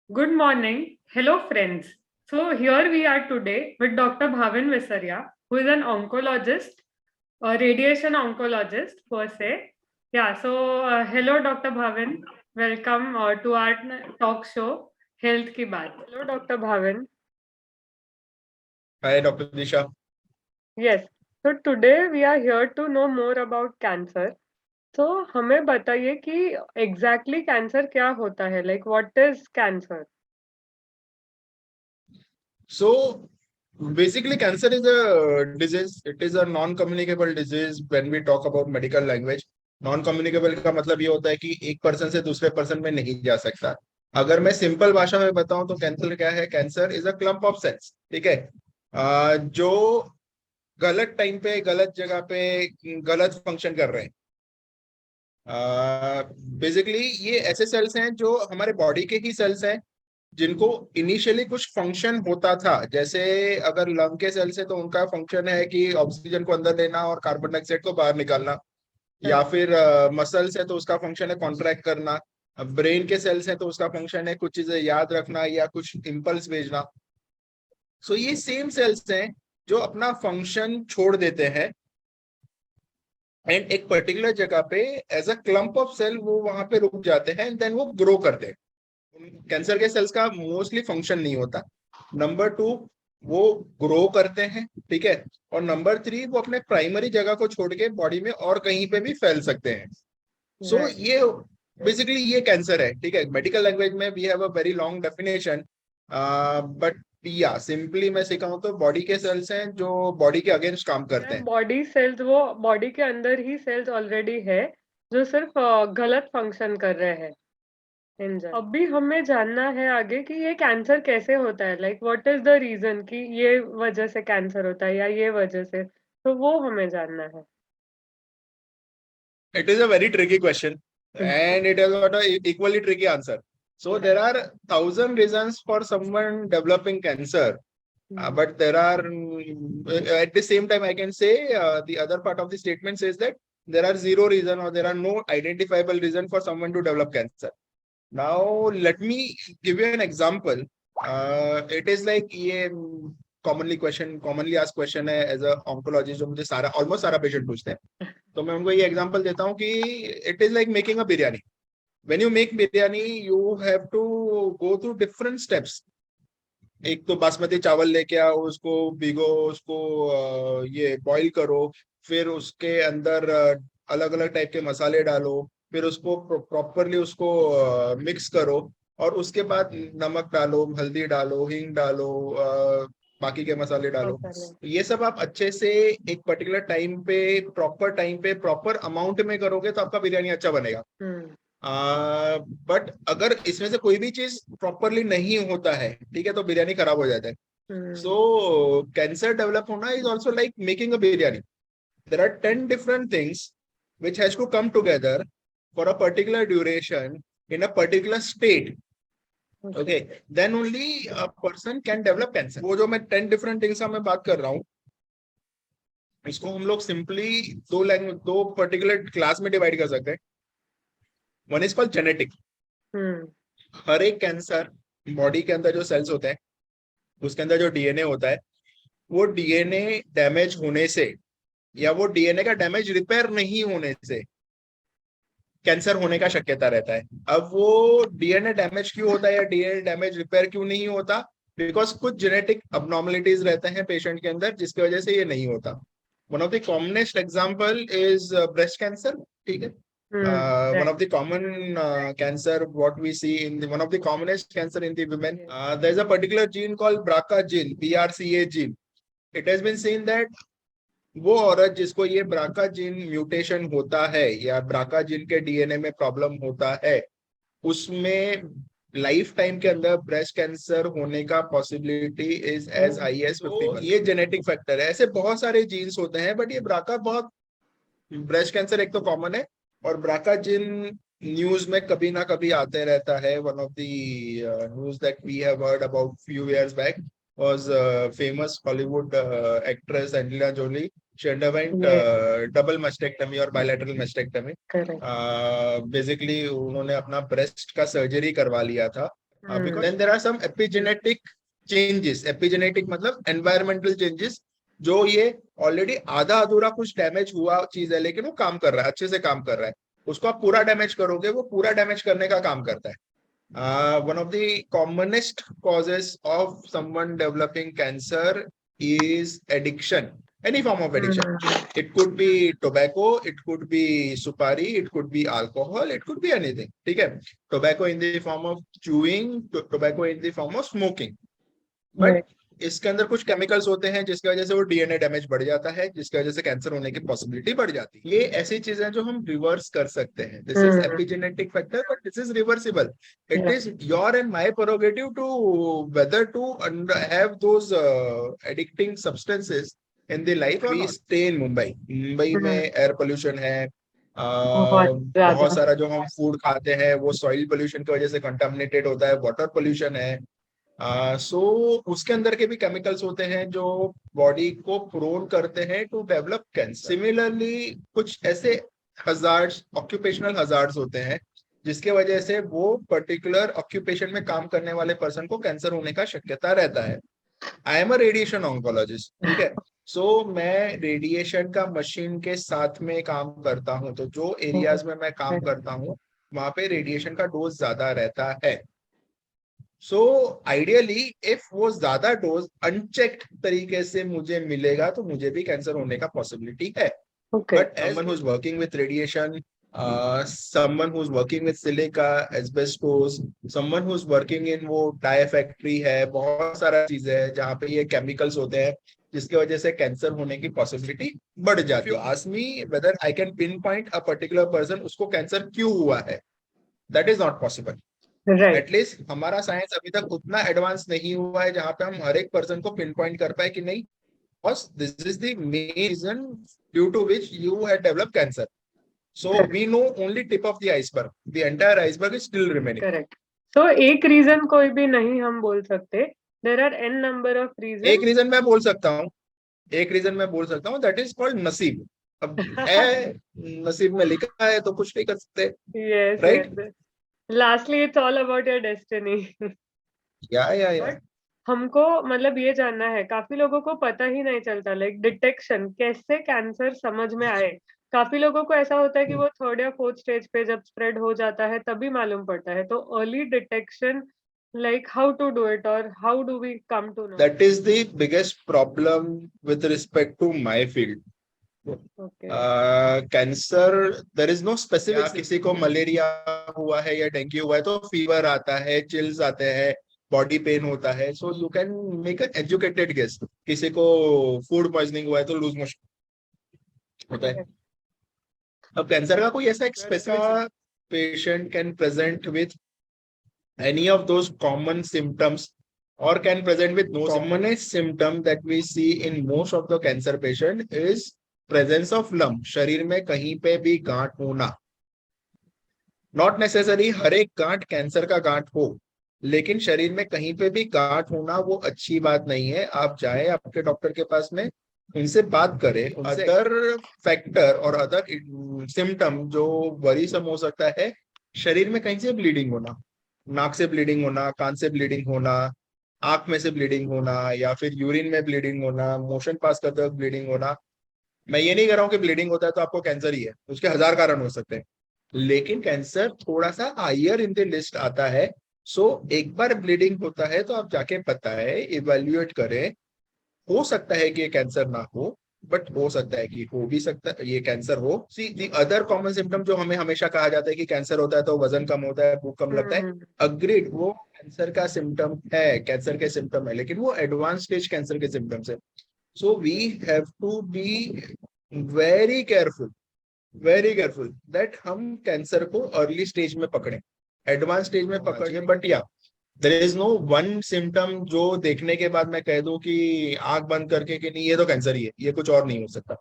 Good morning. Hello, friends. So, here we are today with Dr. Bhavin Visaria, who is an oncologist, a radiation oncologist per se. Yeah, so hello, Dr. Bhavin. Welcome to our talk show, Health Ki Baat. Hello, Dr. Bhavin. Hi, Dr. Disha. Yes, so today we are here to know more about cancer. तो हमें बताइए कि exactly cancer क्या होता है, like what is cancer? So basically, cancer is a disease. It is a non-communicable disease when we talk about medical language. Non-communicable का मतलब ये होता है कि एक पर्सन से दूसरे पर्सन में नहीं जा सकता. अगर मैं सिंपल भाषा में बताऊं तो कैंसर क्या है? Cancer is a clump of cells. ठीक है. जो गलत टाइम पे गलत जगह पे गलत फंक्शन कर रहे हैं. बेसिकली ये ऐसे सेल्स हैं जो हमारे बॉडी के ही सेल्स हैं जिनको इनिशियली कुछ फंक्शन होता था. जैसे अगर लंग के सेल्स है तो उनका फंक्शन है कि ऑक्सीजन को अंदर लेना और कार्बन डाइऑक्साइड को बाहर निकालना. या फिर मसल्स है तो उसका फंक्शन है कॉन्ट्रैक्ट करना. ब्रेन के सेल्स है तो उसका फंक्शन है कुछ चीजें याद रखना या कुछ इम्पल्स भेजना. सो ये सेम सेल्स हैं जो अपना फंक्शन छोड़ देते हैं एंड एक पर्टिकुलर जगह पे as a clump of cell वो वहां पे रुक जाते हैं एंड देन वो ग्रो करते हैं. कैंसर के सेल्स का मोस्टली फंक्शन नहीं होता. नंबर टू, वो ग्रो करते हैं. ठीक है. और नंबर थ्री, वो अपने प्राइमरी जगह को छोड़ के बॉडी में और कहीं पे भी फैल सकते हैं. सो ये बेसिकली ये कैंसर है. ठीक है. मेडिकल लैंग्वेज में we have a very long definition, but या सिंपली मैं सिखाऊं तो बॉडी के सेल्स हैं जो बॉडी के अगेंस्ट काम करते हैं. बॉडी सेल्स वो बॉडी के अंदर ही सेल्स ऑलरेडी है जो सिर्फ गलत फंक्शन कर रहे हैं इन जनरल। अभी हमें जानना है आगे कि ये कैंसर कैसे होता है, like what is the reason कि ये वजह से कैंसर होता है या ये वजह से, तो वो हमें जानना है. It is a very tricky question, and it has got a equally tricky answer. So there are thousand reasons for someone developing cancer, but there are at the same time I can say the other part of the statement says that there are zero reason or there are no identifiable reason for someone to develop cancer. Now let me give you an example. It is like ये commonly asked question है as a oncologist जो मुझे सारा almost सारा patient पूछते हैं. तो मैं उनको ये एग्जांपल देता हूँ कि it is like making a biryani. When you make biryani you have to go through different steps. एक तो बासमती चावल लेके आओ, उसको भिगो, उसको ये बॉईल करो, फिर उसके अंदर अलग अलग टाइप के मसाले डालो, फिर उसको प्रॉपरली उसको मिक्स करो, और उसके बाद नमक डालो, हल्दी डालो, हींग डालो, बाकी के मसाले डालो. ये सब आप अच्छे से एक पर्टिकुलर टाइम पे प्रॉपर अमाउंट में करोगे तो आपका बिरयानी अच्छा बनेगा. बट अगर इसमें से कोई भी चीज प्रॉपरली नहीं होता है, ठीक है, तो बिरयानी खराब हो जाता है. सो कैंसर डेवलप होना is also like making a biryani. There are 10 different things which has to come together for a particular duration in a particular state. Okay, then only a person can develop cancer. वो जो मैं 10 different things का मैं बात कर रहा हूँ, इसको हम लोग सिंपली दो पर्टिकुलर क्लास में डिवाइड कर सकते हैं. One is called genetic. हर एक कैंसर बॉडी के अंदर जो सेल्स होते हैं उसके अंदर जो डीएनए होता है, वो डीएनए डैमेज होने से या वो डीएनए का डैमेज रिपेयर नहीं होने से कैंसर होने का शक्यता रहता है. अब वो डीएनए डैमेज क्यों होता है या डीएनए डैमेज रिपेयर क्यों नहीं होता? बिकॉज कुछ जेनेटिक अबनॉर्मलिटीज रहते हैं पेशेंट के अंदर जिसकी वजह से ये नहीं होता. One of the commonest example is breast cancer. ठीक है. One of the common cancer what we see in one of the commonest cancer in the women, there is a particular gene called BRCA gene, BRCA gene. It has been seen that वो औरत जिसको ये BRCA gene mutation होता है या BRCA gene के DNA में problem होता है, उसमें लाइफ टाइम के अंदर ब्रेस्ट कैंसर होने का possibility is as high as 50%. ये जेनेटिक फैक्टर है. ऐसे बहुत सारे जीन्स होते हैं बट ये ब्राका बहुत, ब्रेस्ट कैंसर एक तो कॉमन है और ब्राका जिन न्यूज में कभी ना कभी आते रहता है. One of the news that we have heard about few years back was famous Hollywood actress Angelina Jolie. She underwent double mastectomy और bilateral mastectomy. बेसिकली उन्होंने अपना ब्रेस्ट का सर्जरी करवा लिया था because then there are some epigenetic changes. Epigenetic मतलब environmental changes, जो ये ऑलरेडी आधा अधूरा कुछ डैमेज हुआ चीज है, लेकिन वो काम कर रहा है, अच्छे से काम कर रहा है। उसको आप पूरा डैमेज करोगे, वो पूरा डैमेज करने का काम करता है। One of the commonest causes of someone developing cancer is addiction, any form of addiction. It could be tobacco, it could be supari, it could be alcohol, it could be anything. ठीक है, tobacco in the form of chewing, tobacco in the form of smoking. But इसके अंदर कुछ chemicals होते हैं जिसकी वजह से वो डीएनए डैमेज बढ़ जाता है, जिसकी वजह से कैंसर होने की पॉसिबिलिटी बढ़ जाती है। ये ऐसी चीजें जो हम रिवर्स कर सकते हैं। This is epigenetic factor, but this is reversible. It is your and my prerogative to whether to have those addicting substances in the life. We stay in Mumbai. Mumbai में एयर पोल्यूशन है, बहुत सारा जो हम फूड खाते हैं वो सॉइल पोल्यूशन की वजह से कंटामिनेटेड होता है, वाटर पोल्यूशन है। सो उसके अंदर के भी केमिकल्स होते हैं जो बॉडी को प्रोन करते हैं टू डेवलप कैंसर। सिमिलरली कुछ ऐसे हजार्ड्स, ऑक्यूपेशनल हजार्ड्स होते हैं जिसके वजह से वो पर्टिकुलर ऑक्यूपेशन में काम करने वाले पर्सन को कैंसर होने का शक्यता रहता है। I am a radiation oncologist, ठीक है। सो मैं रेडिएशन का मशीन के साथ में काम करता हूँ, तो जो एरियाज में मैं काम करता हूँ वहां पे रेडिएशन का डोज ज्यादा रहता है। सो आइडियली इफ वो ज्यादा डोज अनचेक्ड तरीके से मुझे मिलेगा तो मुझे भी कैंसर होने का पॉसिबिलिटी है। But someone who is working with radiation, someone who's working with silica, asbestos, someone who's working in वो टायर फैक्ट्री है, बहुत सारा चीजें है जहाँ पे ये केमिकल्स होते हैं जिसकी वजह से कैंसर होने की पॉसिबिलिटी बढ़ जाती है। Ask me whether I can pin point a particular person, उसको कैंसर क्यों हुआ है, that is not possible. At least हमारा साइंस अभी तक उतना एडवांस नहीं हुआ है जहां पे हम हर एक पर्सन को पिन पॉइंट कर पाए कि नहीं, this is the main reason due to which you have developed cancer. So we know only tip of the iceberg. The entire iceberg is still remaining. Correct. So एक reason कोई भी नहीं हम बोल सकते। There are n number of reasons. एक reason मैं बोल सकता हूँ, एक रीजन मैं बोल सकता हूँ, that is called नसीब। अब है, नसीब में लिखा है तो कुछ नहीं कर सकते। Yes, right? Yes. Lastly, it's all about your destiny. Yeah. हमको मतलब ये जानना है, काफी लोगों को पता ही नहीं चलता, लाइक डिटेक्शन कैसे कैंसर समझ में आए। काफी लोगों को ऐसा होता है कि वो 3rd या 4th स्टेज पे जब स्प्रेड हो जाता है तभी मालूम पड़ता है। तो early detection, like how to do it or how do we come to know? That is the biggest problem with respect to my field. Cancer there is no specific. किसी को मलेरिया हुआ है या डेंगू हुआ है तो fever आता है, चिल्स आते हैं, बॉडी पेन होता है, so you can make an educated guess. किसी को फूड पॉइजनिंग हुआ है तो लूज मोशन होता है। अब कैंसर का कोई ऐसा specific patient can present with any of those common symptoms or can present with no commonest symptom that we see in most of the cancer patient is presence of lump। शरीर में कहीं पे भी गांठ होना, नॉट नेसेसरी हर एक गांठ cancer का गांठ हो, लेकिन शरीर में कहीं पे भी गांठ होना वो अच्छी बात नहीं है। आप जाए आपके डॉक्टर के पास में, उनसे बात करें। अदर फैक्टर और अदर सिम्टम जो वरीसम हो सकता है, शरीर में कहीं से ब्लीडिंग होना, नाक से ब्लीडिंग होना, कान से ब्लीडिंग होना, आंख में से ब्लीडिंग होना, या फिर यूरिन में ब्लीडिंग होना, मोशन पास करते वक्त ब्लीडिंग होना। मैं ये नहीं कह रहा हूँ कि ब्लीडिंग होता है तो आपको कैंसर ही है, उसके 1000 कारण हो सकते हैं, लेकिन कैंसर थोड़ा सा हायर इन द लिस्ट आता है। सो एक बार ब्लीडिंग होता है तो आप जाके बताएं, इवेल्युएट करें। हो सकता है कि ये कैंसर ना हो, बट हो सकता है कि हो भी सकता है ये कैंसर हो। सी दी अदर कॉमन सिम्टम जो हमें हमेशा कहा जाता है कि कैंसर होता है तो वजन कम होता है, भूख कम लगता है, अग्रीड, वो कैंसर का सिम्टम है, कैंसर के सिम्टम है, लेकिन वो एडवांस स्टेज कैंसर के सिम्टम्स है। So we have to be very careful that हम कैंसर को अर्ली स्टेज में पकड़ें, एडवांस स्टेज में पकड़ें। बट या there is no one symptom जो देखने के बाद मैं कह दूं कि आंख बंद करके कि नहीं ये तो कैंसर ही है, ये कुछ और नहीं हो सकता।